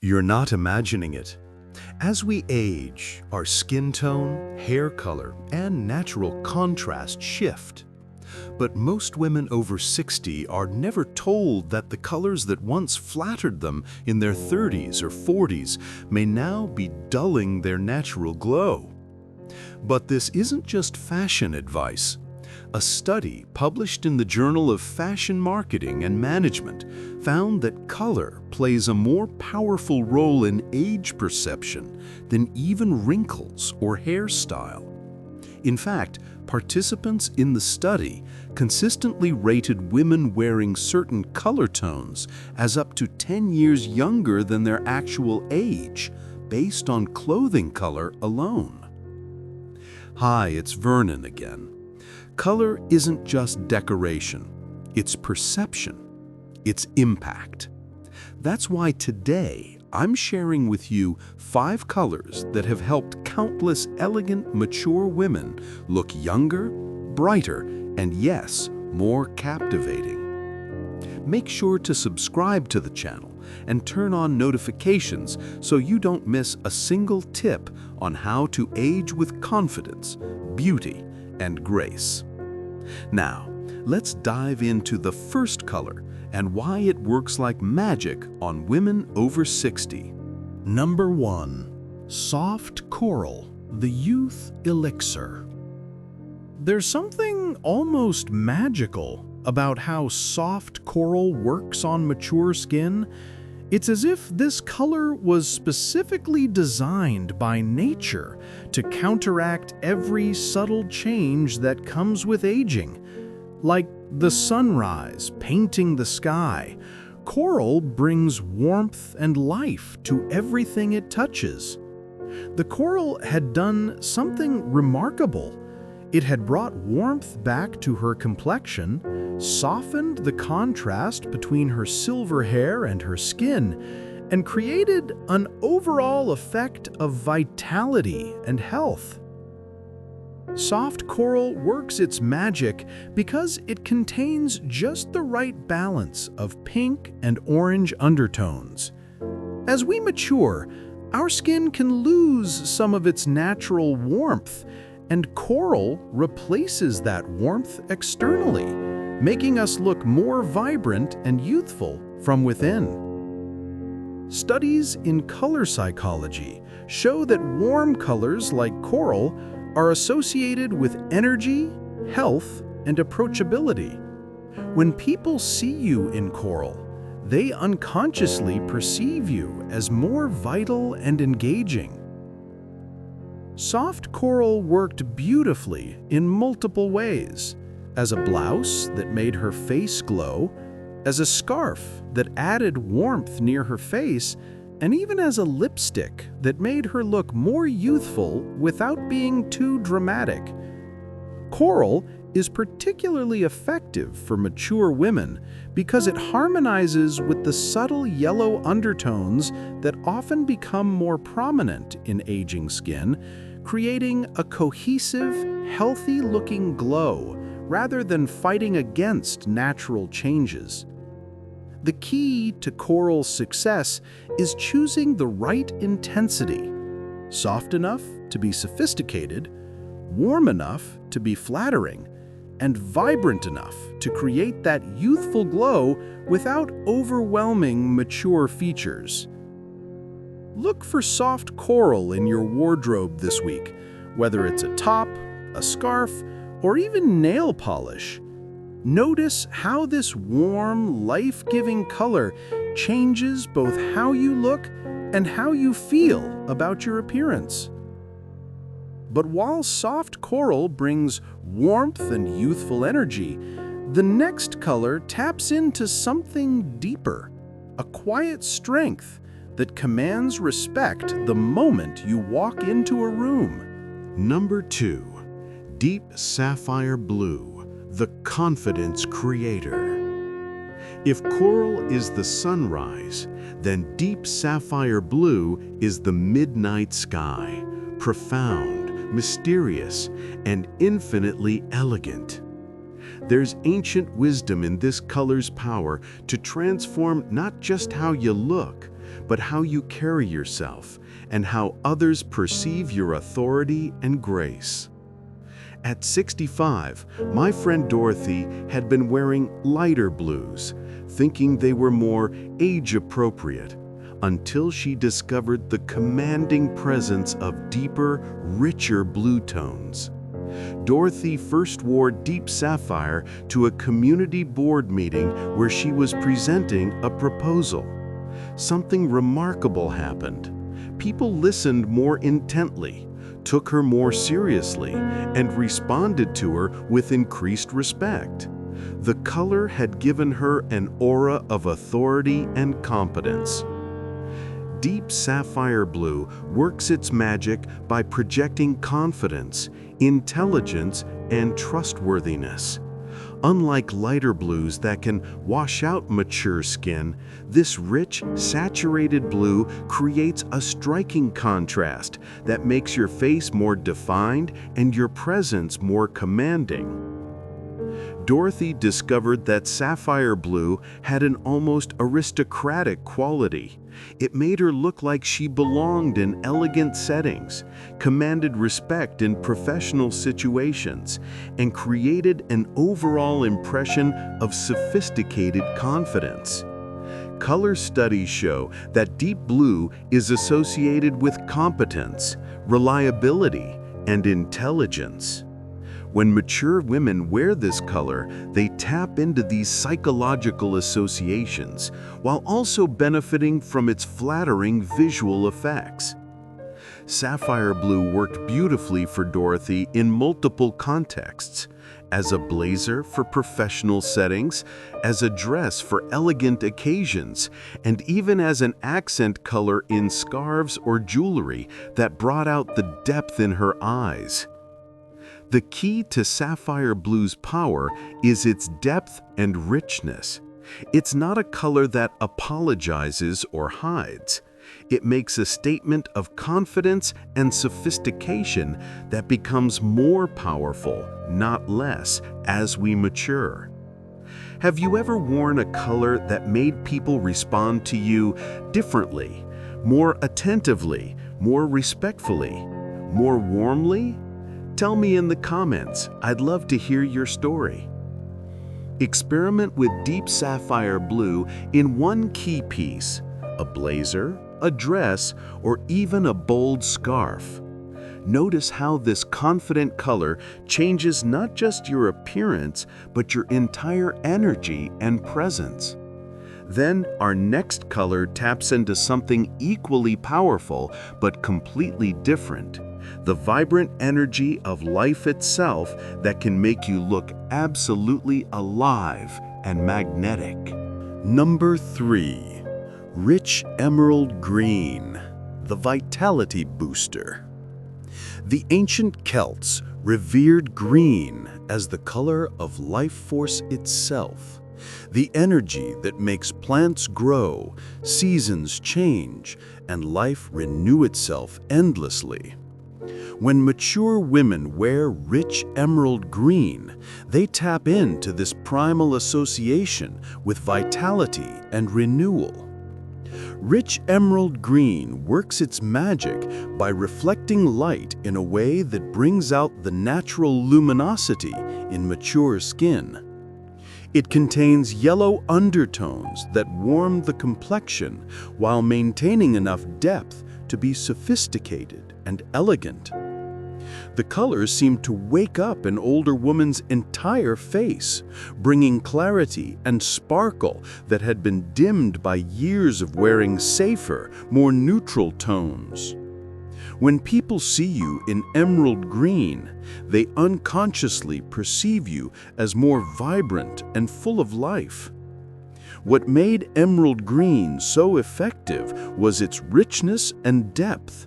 You're not imagining it. As we age, our skin tone, hair color, and natural contrast shift. But most women over 60 are never told that the colors that once flattered them in their 30s or 40s may now be dulling their natural glow. But this isn't just fashion advice. A study published in the Journal of Fashion Marketing and Management found that color plays a more powerful role in age perception than even wrinkles or hairstyle. In fact, participants in the study consistently rated women wearing certain color tones as up to 10 years younger than their actual age, based on clothing color alone. Hi, it's Vernon again. Color isn't just decoration, it's perception, it's impact. That's why today I'm sharing with you 5 colors that have helped countless elegant, mature women look younger, brighter, and yes, more captivating. Make sure to subscribe to the channel and turn on notifications so you don't miss a single tip on how to age with confidence, beauty, and grace. Now, let's dive into the first color and why it works like magic on women over 60. Number 1. Soft Coral, the Youth Elixir. There's something almost magical about how soft coral works on mature skin. It's as if this color was specifically designed by nature to counteract every subtle change that comes with aging. Like the sunrise painting the sky, coral brings warmth and life to everything it touches. The coral had done something remarkable. It had brought warmth back to her complexion, softened the contrast between her silver hair and her skin, and created an overall effect of vitality and health. Soft coral works its magic because it contains just the right balance of pink and orange undertones. As we mature, our skin can lose some of its natural warmth, and coral replaces that warmth externally, making us look more vibrant and youthful from within. Studies in color psychology show that warm colors like coral are associated with energy, health, and approachability. When people see you in coral, they unconsciously perceive you as more vital and engaging. Soft coral worked beautifully in multiple ways, as a blouse that made her face glow, as a scarf that added warmth near her face, and even as a lipstick that made her look more youthful without being too dramatic. Coral is particularly effective for mature women because it harmonizes with the subtle yellow undertones that often become more prominent in aging skin, creating a cohesive, healthy-looking glow rather than fighting against natural changes. The key to coral's success is choosing the right intensity, soft enough to be sophisticated, warm enough to be flattering, and vibrant enough to create that youthful glow without overwhelming mature features. Look for soft coral in your wardrobe this week, whether it's a top, a scarf, or even nail polish. Notice how this warm, life-giving color changes both how you look and how you feel about your appearance. But while soft coral brings warmth and youthful energy, the next color taps into something deeper, a quiet strength that commands respect the moment you walk into a room. Number 2. Deep Sapphire Blue, the Confidence Creator. If coral is the sunrise, then deep sapphire blue is the midnight sky, profound, mysterious, and infinitely elegant. There's ancient wisdom in this color's power to transform not just how you look, but how you carry yourself and how others perceive your authority and grace. At 65, my friend Dorothy had been wearing lighter blues, thinking they were more age-appropriate, until she discovered the commanding presence of deeper, richer blue tones. Dorothy first wore deep sapphire to a community board meeting where she was presenting a proposal. Something remarkable happened. People listened more intently, took her more seriously, and responded to her with increased respect. The color had given her an aura of authority and competence. Deep sapphire blue works its magic by projecting confidence, intelligence, and trustworthiness. Unlike lighter blues that can wash out mature skin, this rich, saturated blue creates a striking contrast that makes your face more defined and your presence more commanding. Dorothy discovered that sapphire blue had an almost aristocratic quality. It made her look like she belonged in elegant settings, commanded respect in professional situations, and created an overall impression of sophisticated confidence. Color studies show that deep blue is associated with competence, reliability, and intelligence. When mature women wear this color, they tap into these psychological associations while also benefiting from its flattering visual effects. Sapphire blue worked beautifully for Dorothy in multiple contexts: as a blazer for professional settings, as a dress for elegant occasions, and even as an accent color in scarves or jewelry that brought out the depth in her eyes. The key to sapphire blue's power is its depth and richness. It's not a color that apologizes or hides. It makes a statement of confidence and sophistication that becomes more powerful, not less, as we mature. Have you ever worn a color that made people respond to you differently, more attentively, more respectfully, more warmly? Tell me in the comments. I'd love to hear your story. Experiment with deep sapphire blue in one key piece: a blazer, a dress, or even a bold scarf. Notice how this confident color changes not just your appearance, but your entire energy and presence. Then our next color taps into something equally powerful but completely different: the vibrant energy of life itself that can make you look absolutely alive and magnetic. Number 3. Rich emerald green, the vitality booster. The ancient Celts revered green as the color of life force itself, the energy that makes plants grow, seasons change, and life renew itself endlessly. When mature women wear rich emerald green, they tap into this primal association with vitality and renewal. Rich emerald green works its magic by reflecting light in a way that brings out the natural luminosity in mature skin. It contains yellow undertones that warm the complexion while maintaining enough depth to be sophisticated and elegant. The colors seem to wake up an older woman's entire face, bringing clarity and sparkle that had been dimmed by years of wearing safer, more neutral tones. When people see you in emerald green, they unconsciously perceive you as more vibrant and full of life. What made emerald green so effective was its richness and depth.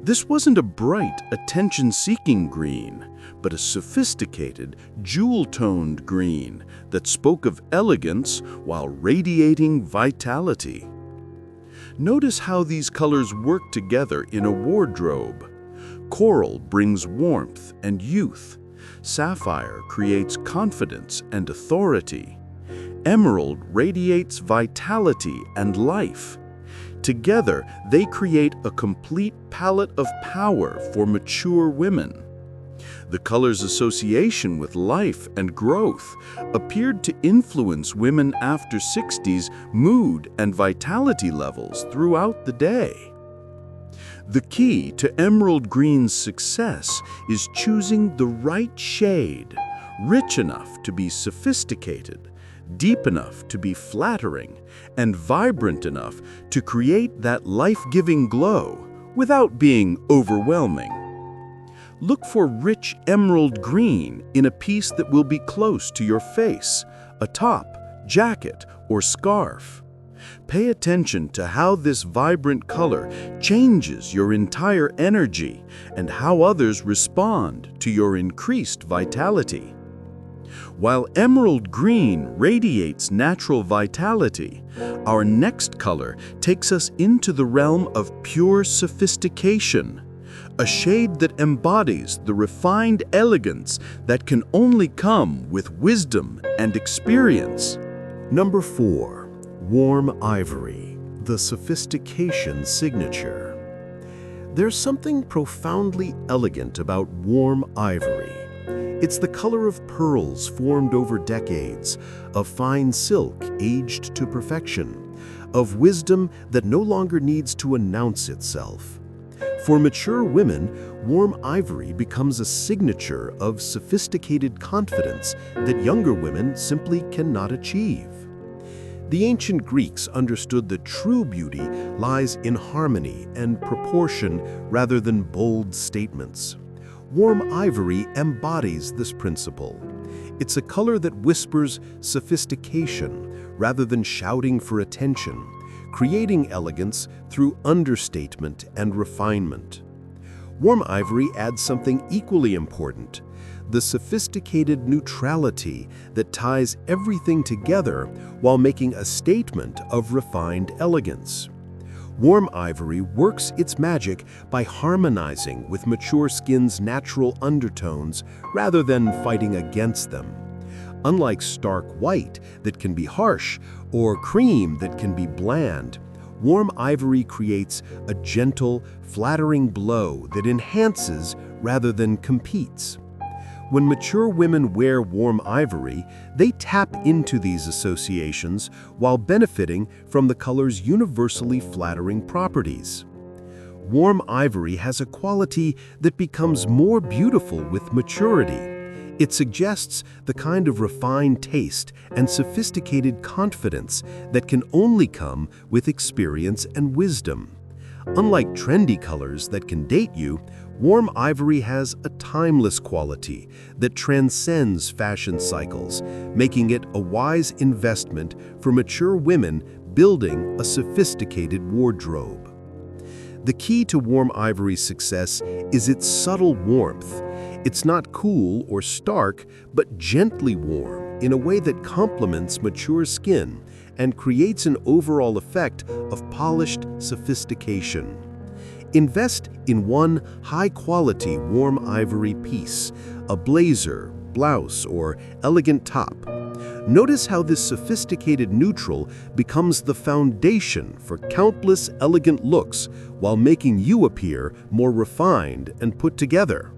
This wasn't a bright, attention-seeking green, but a sophisticated, jewel-toned green that spoke of elegance while radiating vitality. Notice how these colors work together in a wardrobe. Coral brings warmth and youth. Sapphire creates confidence and authority. Emerald radiates vitality and life. Together, they create a complete palette of power for mature women. The color's association with life and growth appeared to influence women after 60's mood and vitality levels throughout the day. The key to emerald green's success is choosing the right shade, rich enough to be sophisticated, deep enough to be flattering, and vibrant enough to create that life-giving glow without being overwhelming. Look for rich emerald green in a piece that will be close to your face, a top, jacket, or scarf. Pay attention to how this vibrant color changes your entire energy and how others respond to your increased vitality. While emerald green radiates natural vitality, our next color takes us into the realm of pure sophistication, a shade that embodies the refined elegance that can only come with wisdom and experience. Number 4. Warm Ivory, the Sophistication signature. There's something profoundly elegant about warm ivory. It's the color of pearls formed over decades, of fine silk aged to perfection, of wisdom that no longer needs to announce itself. For mature women, warm ivory becomes a signature of sophisticated confidence that younger women simply cannot achieve. The ancient Greeks understood that true beauty lies in harmony and proportion rather than bold statements. Warm ivory embodies this principle. It's a color that whispers sophistication rather than shouting for attention, creating elegance through understatement and refinement. Warm ivory adds something equally important: the sophisticated neutrality that ties everything together while making a statement of refined elegance. Warm ivory works its magic by harmonizing with mature skin's natural undertones rather than fighting against them. Unlike stark white that can be harsh or cream that can be bland, warm ivory creates a gentle, flattering glow that enhances rather than competes. When mature women wear warm ivory, they tap into these associations while benefiting from the color's universally flattering properties. Warm ivory has a quality that becomes more beautiful with maturity. It suggests the kind of refined taste and sophisticated confidence that can only come with experience and wisdom. Unlike trendy colors that can date you, warm ivory has a timeless quality that transcends fashion cycles, making it a wise investment for mature women building a sophisticated wardrobe. The key to warm ivory's success is its subtle warmth. It's not cool or stark, but gently warm in a way that complements mature skin and creates an overall effect of polished sophistication. Invest in one high-quality warm ivory piece, a blazer, blouse, or elegant top. Notice how this sophisticated neutral becomes the foundation for countless elegant looks while making you appear more refined and put together.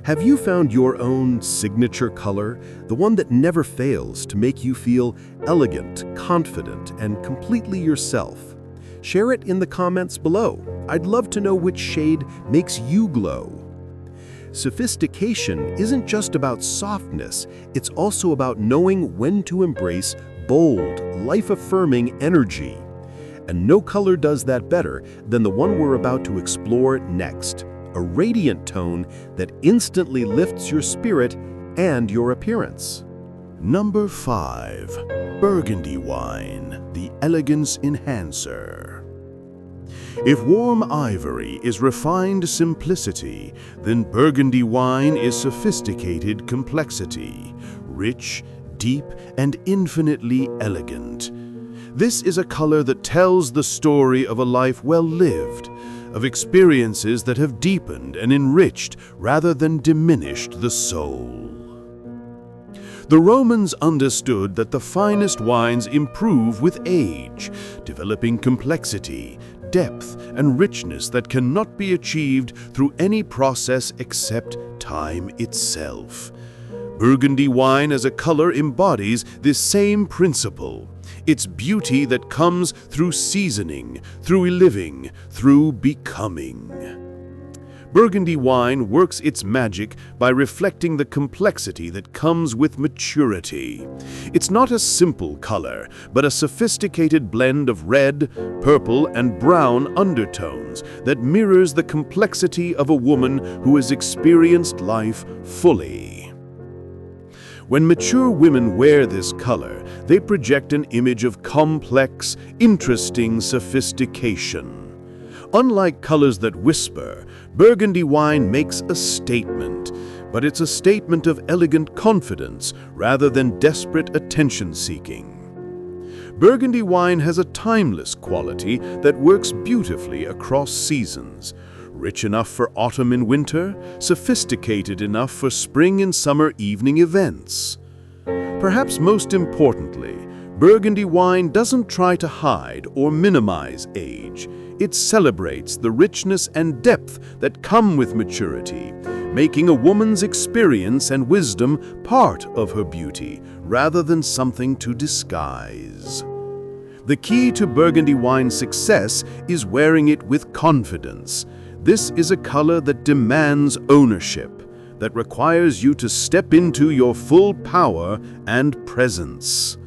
Have you found your own signature color, the one that never fails to make you feel elegant, confident, and completely yourself? Share it in the comments below. I'd love to know which shade makes you glow. Sophistication isn't just about softness, it's also about knowing when to embrace bold, life-affirming energy. And no color does that better than the one we're about to explore next. A radiant tone that instantly lifts your spirit and your appearance. Number 5. Burgundy wine, the elegance enhancer. If warm ivory is refined simplicity, then Burgundy wine is sophisticated complexity, rich, deep, and infinitely elegant. This is a color that tells the story of a life well lived, of experiences that have deepened and enriched rather than diminished the soul. The Romans understood that the finest wines improve with age, developing complexity, depth, and richness that cannot be achieved through any process except time itself. Burgundy wine as a color embodies this same principle. It's beauty that comes through seasoning, through living, through becoming. Burgundy wine works its magic by reflecting the complexity that comes with maturity. It's not a simple color, but a sophisticated blend of red, purple, and brown undertones that mirrors the complexity of a woman who has experienced life fully. When mature women wear this color, they project an image of complex, interesting sophistication. Unlike colors that whisper, Burgundy wine makes a statement, but it's a statement of elegant confidence rather than desperate attention-seeking. Burgundy wine has a timeless quality that works beautifully across seasons. Rich enough for autumn and winter, sophisticated enough for spring and summer evening events. Perhaps most importantly, Burgundy wine doesn't try to hide or minimize age. It celebrates the richness and depth that come with maturity, making a woman's experience and wisdom part of her beauty, rather than something to disguise. The key to Burgundy wine's success is wearing it with confidence. This is a color that demands ownership, that requires you to step into your full power and presence.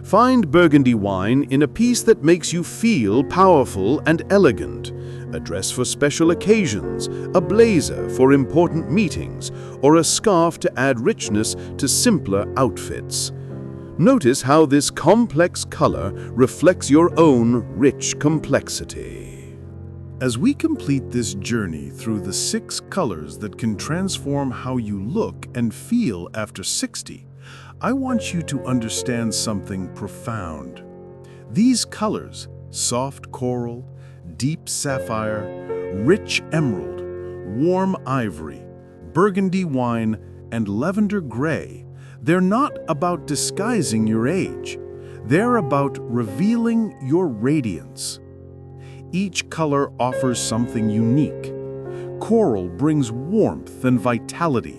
Find Burgundy wine in a piece that makes you feel powerful and elegant, a dress for special occasions, a blazer for important meetings, or a scarf to add richness to simpler outfits. Notice how this complex color reflects your own rich complexity. As we complete this journey through the 6 colors that can transform how you look and feel after 60, I want you to understand something profound. These colors, soft coral, deep sapphire, rich emerald, warm ivory, burgundy wine, and lavender gray, they're not about disguising your age. They're about revealing your radiance. Each color offers something unique. Coral brings warmth and vitality.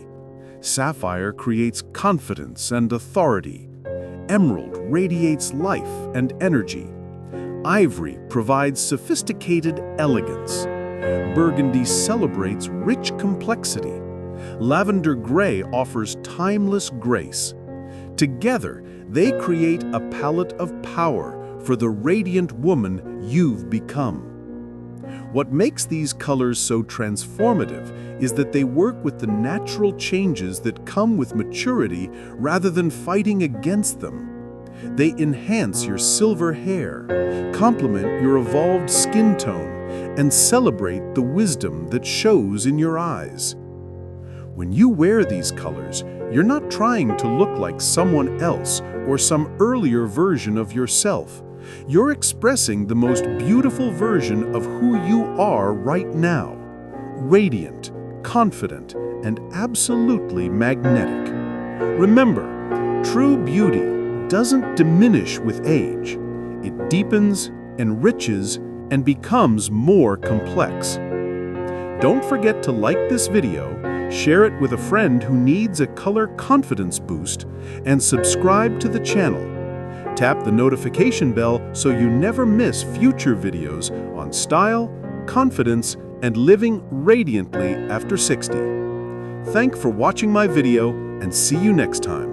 Sapphire creates confidence and authority. Emerald radiates life and energy. Ivory provides sophisticated elegance. Burgundy celebrates rich complexity. Lavender gray offers timeless grace. Together, they create a palette of power for the radiant woman you've become. What makes these colors so transformative is that they work with the natural changes that come with maturity rather than fighting against them. They enhance your silver hair, complement your evolved skin tone, and celebrate the wisdom that shows in your eyes. When you wear these colors, you're not trying to look like someone else or some earlier version of yourself. You're expressing the most beautiful version of who you are right now. Radiant, confident, and absolutely magnetic. Remember, true beauty doesn't diminish with age. It deepens, enriches, and becomes more complex. Don't forget to like this video, share it with a friend who needs a color confidence boost, and subscribe to the channel. Tap the notification bell so you never miss future videos on style, confidence, and living radiantly after 60. Thanks for watching my video, and see you next time.